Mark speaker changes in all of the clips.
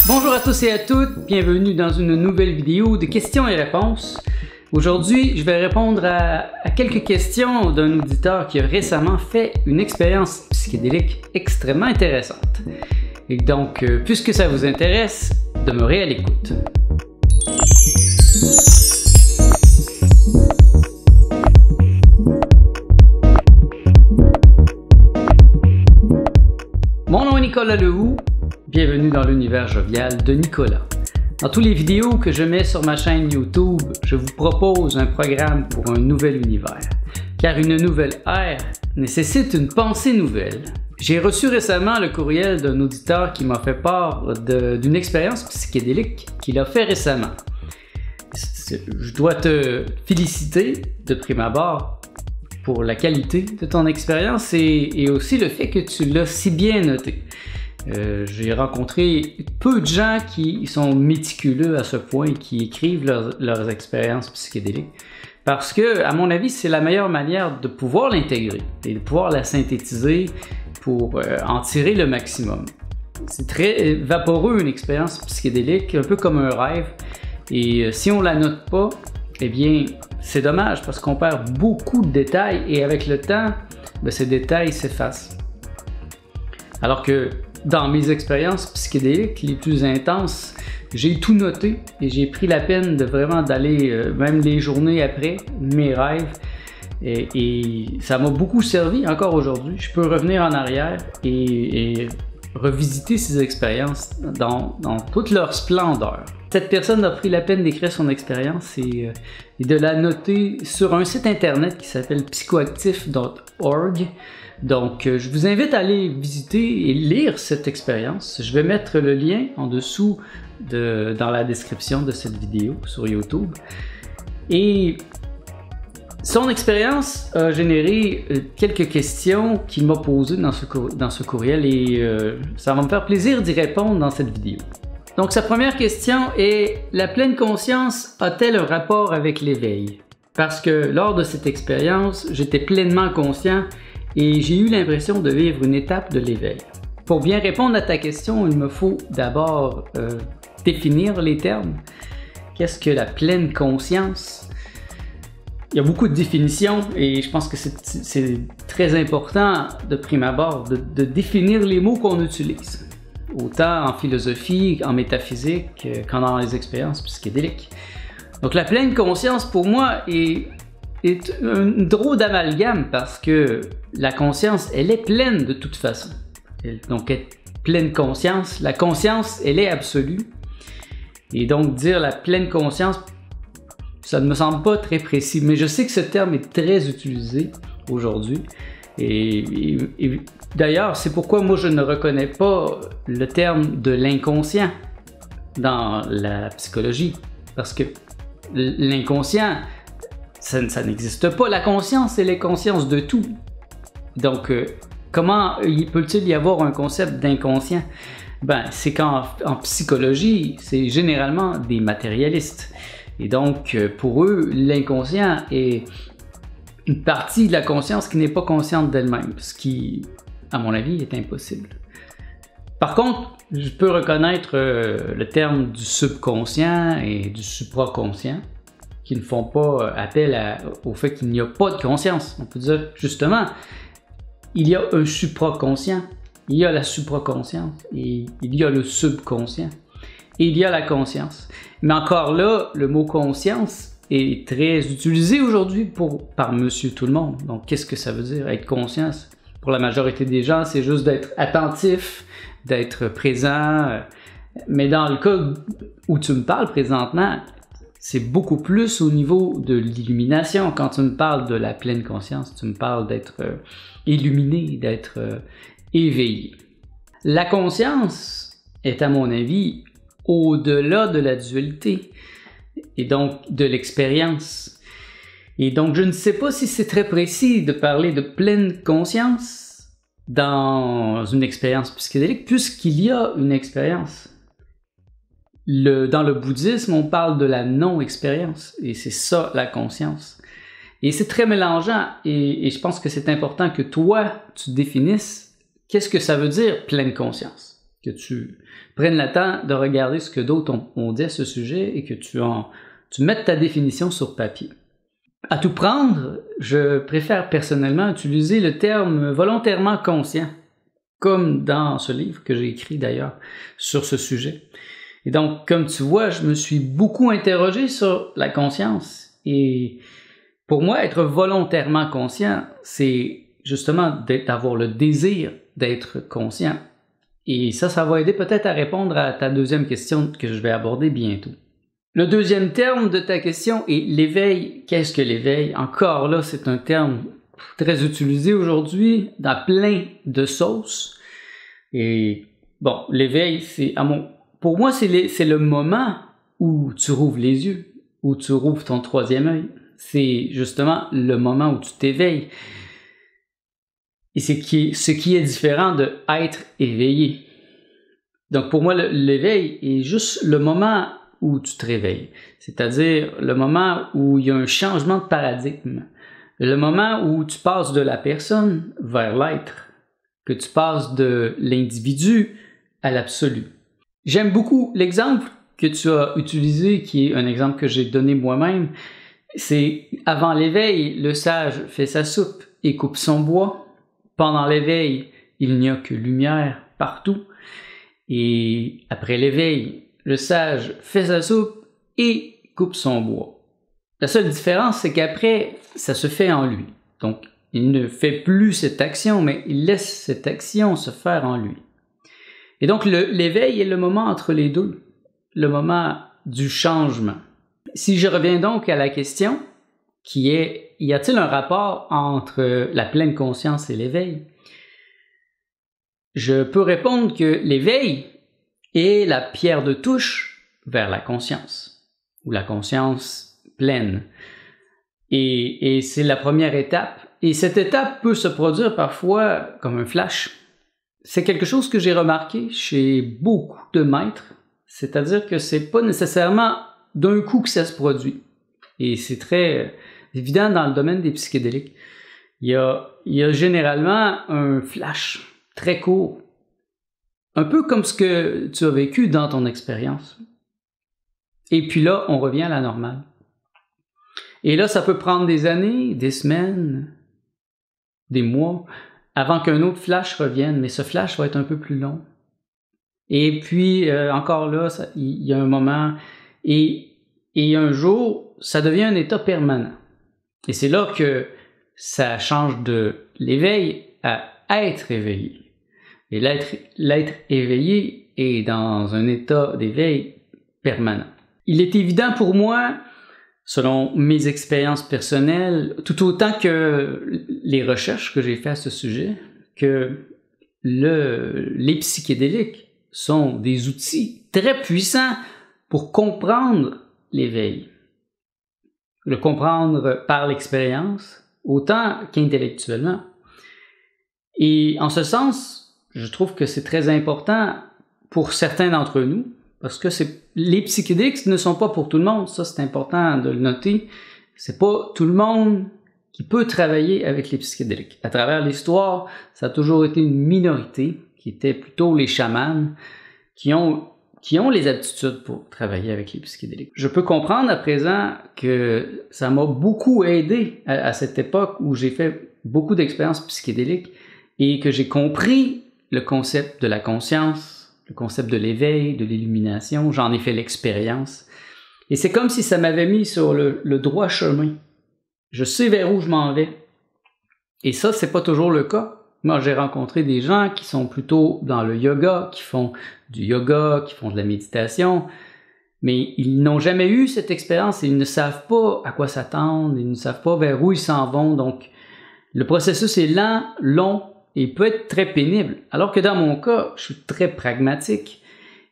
Speaker 1: Bonjour à tous et à toutes, bienvenue dans une nouvelle vidéo de questions et réponses. Aujourd'hui, je vais répondre à quelques questions d'un auditeur qui a récemment fait une expérience psychédélique extrêmement intéressante. Et donc, puisque ça vous intéresse, demeurez à l'écoute. Mon nom est Nicolas Lehoux, bienvenue dans l'univers jovial de Nicolas. Dans toutes les vidéos que je mets sur ma chaîne YouTube, je vous propose un programme pour un nouvel univers. Car une nouvelle ère nécessite une pensée nouvelle. J'ai reçu récemment le courriel d'un auditeur qui m'a fait part d'une expérience psychédélique qu'il a fait récemment. Je dois te féliciter de prime abord pour la qualité de ton expérience et aussi le fait que tu l'as si bien noté. J'ai rencontré peu de gens qui sont méticuleux à ce point et qui écrivent leurs expériences psychédéliques parce que, à mon avis, c'est la meilleure manière de pouvoir l'intégrer et de pouvoir la synthétiser pour en tirer le maximum. C'est très vaporeux une expérience psychédélique, un peu comme un rêve, et si on la note pas, eh bien, c'est dommage parce qu'on perd beaucoup de détails et avec le temps, ces détails s'effacent. Alors que dans mes expériences psychédéliques les plus intenses, j'ai tout noté et j'ai pris la peine de vraiment d'aller, même les journées après, mes rêves. Et ça m'a beaucoup servi encore aujourd'hui. Je peux revenir en arrière et revisiter ces expériences dans toute leur splendeur. Cette personne a pris la peine d'écrire son expérience et de la noter sur un site internet qui s'appelle psychoactif.org. Donc, je vous invite à aller visiter et lire cette expérience. Je vais mettre le lien en dessous dans la description de cette vidéo sur YouTube. Et son expérience a généré quelques questions qu'il m'a posées dans ce courriel et ça va me faire plaisir d'y répondre dans cette vidéo. Donc, sa première question est: la pleine conscience a-t-elle un rapport avec l'éveil? Parce que lors de cette expérience, j'étais pleinement conscient et j'ai eu l'impression de vivre une étape de l'éveil. Pour bien répondre à ta question, il me faut d'abord définir les termes. Qu'est-ce que la pleine conscience? Il y a beaucoup de définitions et je pense que c'est très important de prime abord de définir les mots qu'on utilise, autant en philosophie, en métaphysique, qu'en dans les expériences psychédéliques. Donc la pleine conscience pour moi est un drôle d'amalgame parce que la conscience, elle est pleine de toute façon. Donc, être pleine conscience, la conscience, elle est absolue. Et donc, dire la pleine conscience, ça ne me semble pas très précis, mais je sais que ce terme est très utilisé aujourd'hui. Et d'ailleurs, c'est pourquoi moi, je ne reconnais pas le terme de l'inconscient dans la psychologie. Parce que l'inconscient, ça n'existe pas. La conscience, c'est la conscience de tout. Donc, comment peut-il y avoir un concept d'inconscient? C'est qu'en psychologie, c'est généralement des matérialistes. Et donc, pour eux, l'inconscient est une partie de la conscience qui n'est pas consciente d'elle-même, ce qui, à mon avis, est impossible. Par contre, je peux reconnaître le terme du subconscient et du supraconscient, qui ne font pas appel au fait qu'il n'y a pas de conscience. On peut dire justement, il y a un supraconscient, il y a la supraconscience, et il y a le subconscient, et il y a la conscience. Mais encore là, le mot conscience est très utilisé aujourd'hui par monsieur tout le monde. Donc qu'est-ce que ça veut dire être conscient? Pour la majorité des gens, c'est juste d'être attentif, d'être présent. Mais dans le cas où tu me parles présentement, c'est beaucoup plus au niveau de l'illumination. Quand tu me parles de la pleine conscience, tu me parles d'être illuminé, d'être éveillé. La conscience est, à mon avis, au-delà de la dualité et donc de l'expérience. Et donc, je ne sais pas si c'est très précis de parler de pleine conscience dans une expérience psychédélique, puisqu'il y a une expérience. Dans le bouddhisme, on parle de la non-expérience, et c'est ça la conscience. Et c'est très mélangeant, et je pense que c'est important que toi, tu définisses qu'est-ce que ça veut dire pleine conscience. que tu prennes le temps de regarder ce que d'autres ont dit à ce sujet et que tu mettes ta définition sur papier. À tout prendre, je préfère personnellement utiliser le terme volontairement conscient, comme dans ce livre que j'ai écrit d'ailleurs sur ce sujet. Et donc, comme tu vois, je me suis beaucoup interrogé sur la conscience. Et pour moi, être volontairement conscient, c'est justement d'avoir le désir d'être conscient. Et ça va aider peut-être à répondre à ta deuxième question que je vais aborder bientôt. Le deuxième terme de ta question est l'éveil. Qu'est-ce que l'éveil? Encore là, c'est un terme très utilisé aujourd'hui dans plein de sauces. Et bon, l'éveil, pour moi, c'est le moment où tu rouvres les yeux, où tu rouvres ton troisième œil. C'est justement le moment où tu t'éveilles. Et c'est ce qui est différent de être éveillé. Donc pour moi, l'éveil est juste le moment où tu te réveilles. C'est-à-dire le moment où il y a un changement de paradigme. Le moment où tu passes de la personne vers l'être. Que tu passes de l'individu à l'absolu. J'aime beaucoup l'exemple que tu as utilisé, qui est un exemple que j'ai donné moi-même. C'est avant l'éveil, le sage fait sa soupe et coupe son bois. Pendant l'éveil, il n'y a que lumière partout. Et après l'éveil, le sage fait sa soupe et coupe son bois. La seule différence, c'est qu'après, ça se fait en lui. Donc, il ne fait plus cette action, mais il laisse cette action se faire en lui. Et donc, l'éveil est le moment entre les deux, le moment du changement. Si je reviens donc à la question, qui est, y a-t-il un rapport entre la pleine conscience et l'éveil? Je peux répondre que l'éveil est la pierre de touche vers la conscience, ou la conscience pleine. Et c'est la première étape. Et cette étape peut se produire parfois comme un flash. C'est quelque chose que j'ai remarqué chez beaucoup de maîtres, c'est-à-dire que c'est pas nécessairement d'un coup que ça se produit. Et c'est très évident dans le domaine des psychédéliques. Il y a généralement un flash très court, un peu comme ce que tu as vécu dans ton expérience. Et puis là, on revient à la normale. Et là, ça peut prendre des années, des semaines, des mois, avant qu'un autre flash revienne, mais ce flash va être un peu plus long. Et puis, encore là, il y a un moment, et un jour, ça devient un état permanent. Et c'est là que ça change de l'éveil à être éveillé. Et l'être éveillé est dans un état d'éveil permanent. Il est évident pour moi, selon mes expériences personnelles, tout autant que les recherches que j'ai faites à ce sujet, que les psychédéliques sont des outils très puissants pour comprendre l'éveil. Le comprendre par l'expérience, autant qu'intellectuellement. Et en ce sens, je trouve que c'est très important pour certains d'entre nous, parce que les psychédéliques ne sont pas pour tout le monde, ça c'est important de le noter. C'est pas tout le monde qui peut travailler avec les psychédéliques. À travers l'histoire, ça a toujours été une minorité, qui était plutôt les chamans, qui ont les aptitudes pour travailler avec les psychédéliques. Je peux comprendre à présent que ça m'a beaucoup aidé à cette époque où j'ai fait beaucoup d'expériences psychédéliques et que j'ai compris le concept de la conscience, le concept de l'éveil, de l'illumination. J'en ai fait l'expérience. Et c'est comme si ça m'avait mis sur le droit chemin. Je sais vers où je m'en vais. Et ça, c'est pas toujours le cas. Moi, j'ai rencontré des gens qui sont plutôt dans le yoga, qui font du yoga, qui font de la méditation, mais ils n'ont jamais eu cette expérience et ils ne savent pas à quoi s'attendre, ils ne savent pas vers où ils s'en vont. Donc, le processus est lent, long et peut être très pénible. Alors que dans mon cas, je suis très pragmatique.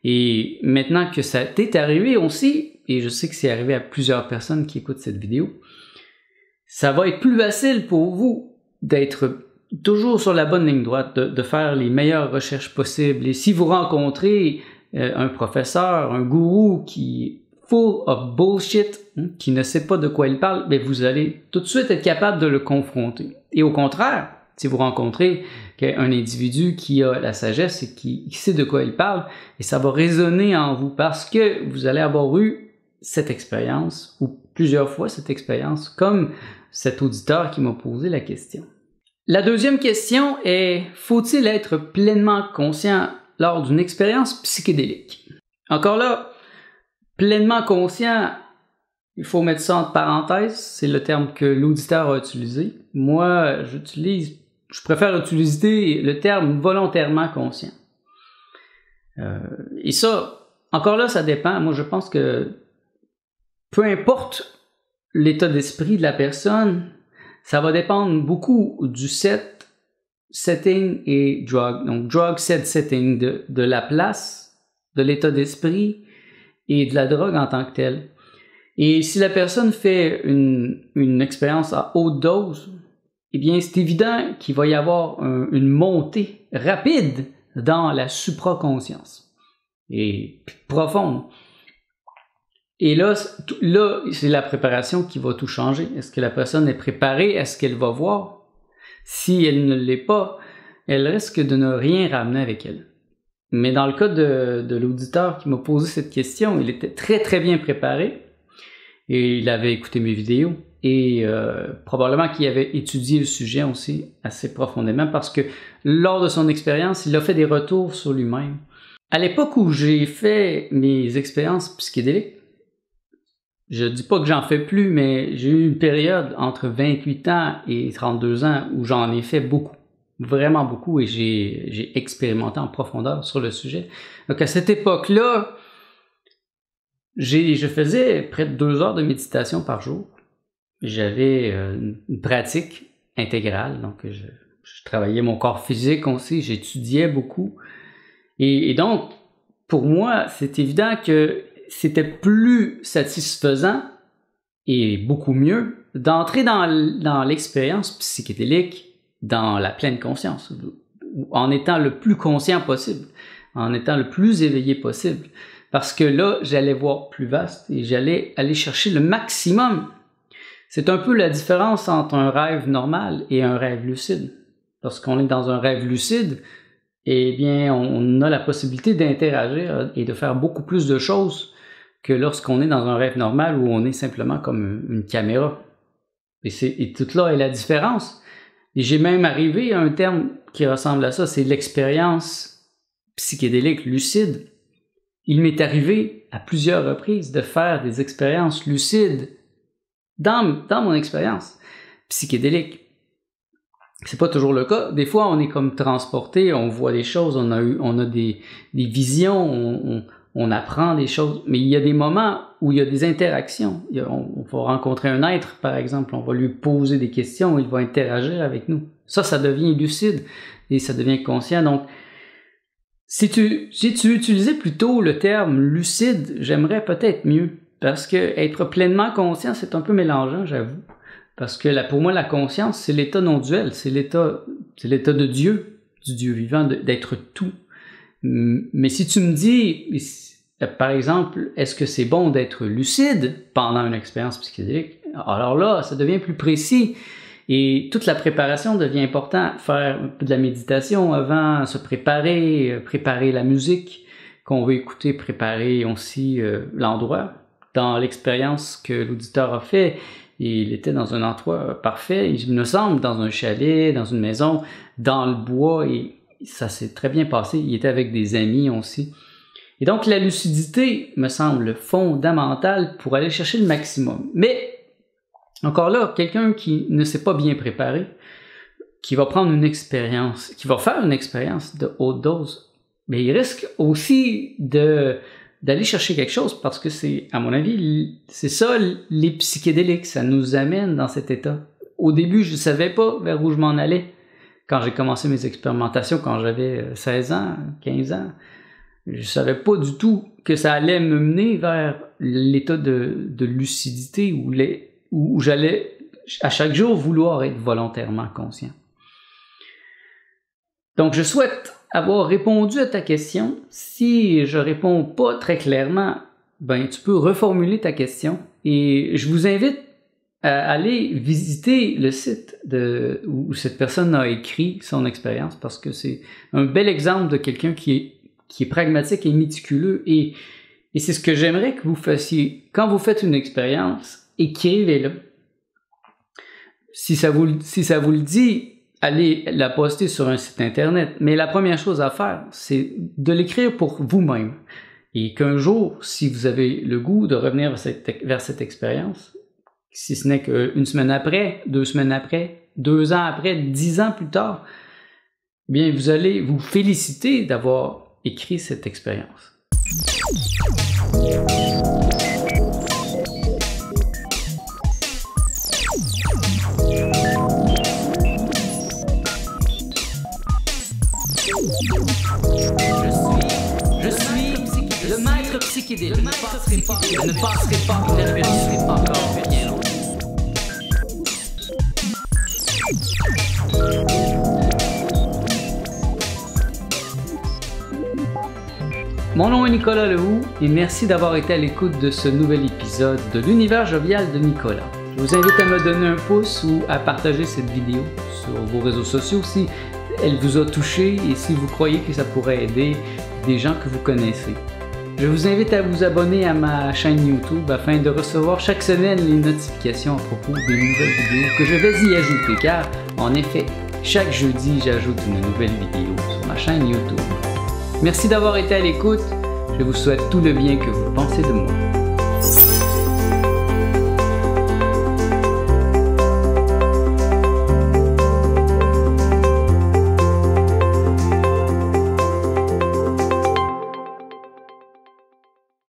Speaker 1: Et maintenant que ça t'est arrivé aussi, et je sais que c'est arrivé à plusieurs personnes qui écoutent cette vidéo, ça va être plus facile pour vous d'être toujours sur la bonne ligne droite, de faire les meilleures recherches possibles. Et si vous rencontrez un professeur, un gourou qui est full of bullshit, qui ne sait pas de quoi il parle, bien vous allez tout de suite être capable de le confronter. Et au contraire, Si vous rencontrez un individu qui a la sagesse et qui sait de quoi il parle, et ça va résonner en vous parce que vous allez avoir eu cette expérience, ou plusieurs fois cette expérience, comme cet auditeur qui m'a posé la question. La deuxième question est, faut-il être pleinement conscient lors d'une expérience psychédélique? Encore là, pleinement conscient, il faut mettre ça entre parenthèses, c'est le terme que l'auditeur a utilisé. Moi, je préfère utiliser le terme volontairement conscient. Et ça, encore là, ça dépend. Moi, je pense que peu importe l'état d'esprit de la personne, ça va dépendre beaucoup du setting et drug. Donc, drug, setting, de la place, de l'état d'esprit et de la drogue en tant que telle. Et si la personne fait une expérience à haute dose, eh bien, c'est évident qu'il va y avoir une montée rapide dans la supraconscience et profonde. Et là, c'est la préparation qui va tout changer. Est-ce que la personne est préparée? Est-ce qu'elle va voir? Si elle ne l'est pas, elle risque de ne rien ramener avec elle. Mais dans le cas de l'auditeur qui m'a posé cette question, il était très très bien préparé et il avait écouté mes vidéos. Et probablement qu'il avait étudié le sujet aussi assez profondément parce que lors de son expérience, il a fait des retours sur lui-même. À l'époque où j'ai fait mes expériences psychédéliques, je dis pas que j'en fais plus, mais j'ai eu une période entre 28 ans et 32 ans où j'en ai fait beaucoup, vraiment beaucoup, et j'ai expérimenté en profondeur sur le sujet. Donc à cette époque-là, je faisais près de 2 heures de méditation par jour. J'avais une pratique intégrale, donc je travaillais mon corps physique aussi, j'étudiais beaucoup. Et donc, pour moi, c'est évident que c'était plus satisfaisant et beaucoup mieux d'entrer dans l'expérience psychédélique dans la pleine conscience, en étant le plus conscient possible, en étant le plus éveillé possible. Parce que là, j'allais voir plus vaste et j'allais aller chercher le maximum. C'est un peu la différence entre un rêve normal et un rêve lucide. Lorsqu'on est dans un rêve lucide, eh bien, on a la possibilité d'interagir et de faire beaucoup plus de choses que lorsqu'on est dans un rêve normal où on est simplement comme une caméra. Et toute là est la différence. Et j'ai même arrivé à un terme qui ressemble à ça, c'est l'expérience psychédélique lucide. Il m'est arrivé à plusieurs reprises de faire des expériences lucides dans mon expérience psychédélique. C'est pas toujours le cas. Des fois, on est comme transporté, on voit des choses, on a des visions, on apprend des choses. Mais il y a des moments où il y a des interactions. On va rencontrer un être, par exemple, on va lui poser des questions, il va interagir avec nous. Ça devient lucide et ça devient conscient. Donc, si tu utilisais plutôt le terme lucide, j'aimerais peut-être mieux. Parce que être pleinement conscient, c'est un peu mélangeant, j'avoue. Parce que pour moi, la conscience, c'est l'état non-duel, c'est l'état de Dieu, du Dieu vivant, d'être tout. Mais si tu me dis, par exemple, est-ce que c'est bon d'être lucide pendant une expérience psychédélique? Alors là, ça devient plus précis. Et toute la préparation devient importante. Faire un peu de la méditation avant, se préparer la musique qu'on veut écouter, préparer aussi l'endroit. Dans l'expérience que l'auditeur a fait, il était dans un endroit parfait, il me semble, dans un chalet, dans une maison, dans le bois, et ça s'est très bien passé. Il était avec des amis aussi. Et donc, la lucidité me semble fondamentale pour aller chercher le maximum. Mais, encore là, quelqu'un qui ne s'est pas bien préparé, qui va prendre une expérience, qui va faire une expérience de haute dose, mais il risque aussi d'aller chercher quelque chose parce que c'est, à mon avis, c'est ça les psychédéliques, ça nous amène dans cet état. Au début, je ne savais pas vers où je m'en allais. Quand j'ai commencé mes expérimentations, quand j'avais 16 ans, 15 ans, je ne savais pas du tout que ça allait me mener vers l'état de lucidité où j'allais à chaque jour vouloir être volontairement conscient. Donc, je souhaite avoir répondu à ta question. Si je réponds pas très clairement, tu peux reformuler ta question et je vous invite allez visiter le site où cette personne a écrit son expérience, parce que c'est un bel exemple de quelqu'un qui est pragmatique et méticuleux, et c'est ce que j'aimerais que vous fassiez. Quand vous faites une expérience, écrivez-la. Si ça vous le dit, allez la poster sur un site internet. Mais la première chose à faire, c'est de l'écrire pour vous-même. Et qu'un jour, si vous avez le goût de revenir vers cette expérience, si ce n'est qu'une semaine après, 2 semaines après, 2 ans après, 10 ans plus tard, eh bien, vous allez vous féliciter d'avoir écrit cette expérience. Je suis le maître psychédélique. Je ne passerai pas, je ne réfléchirai pas encore rien d'autre. Mon nom est Nicolas Lehoux et merci d'avoir été à l'écoute de ce nouvel épisode de l'univers jovial de Nicolas. Je vous invite à me donner un pouce ou à partager cette vidéo sur vos réseaux sociaux si elle vous a touché et si vous croyez que ça pourrait aider des gens que vous connaissez. Je vous invite à vous abonner à ma chaîne YouTube afin de recevoir chaque semaine les notifications à propos des nouvelles vidéos que je vais y ajouter, car en effet, chaque jeudi, j'ajoute une nouvelle vidéo sur ma chaîne YouTube. Merci d'avoir été à l'écoute. Je vous souhaite tout le bien que vous pensez de moi.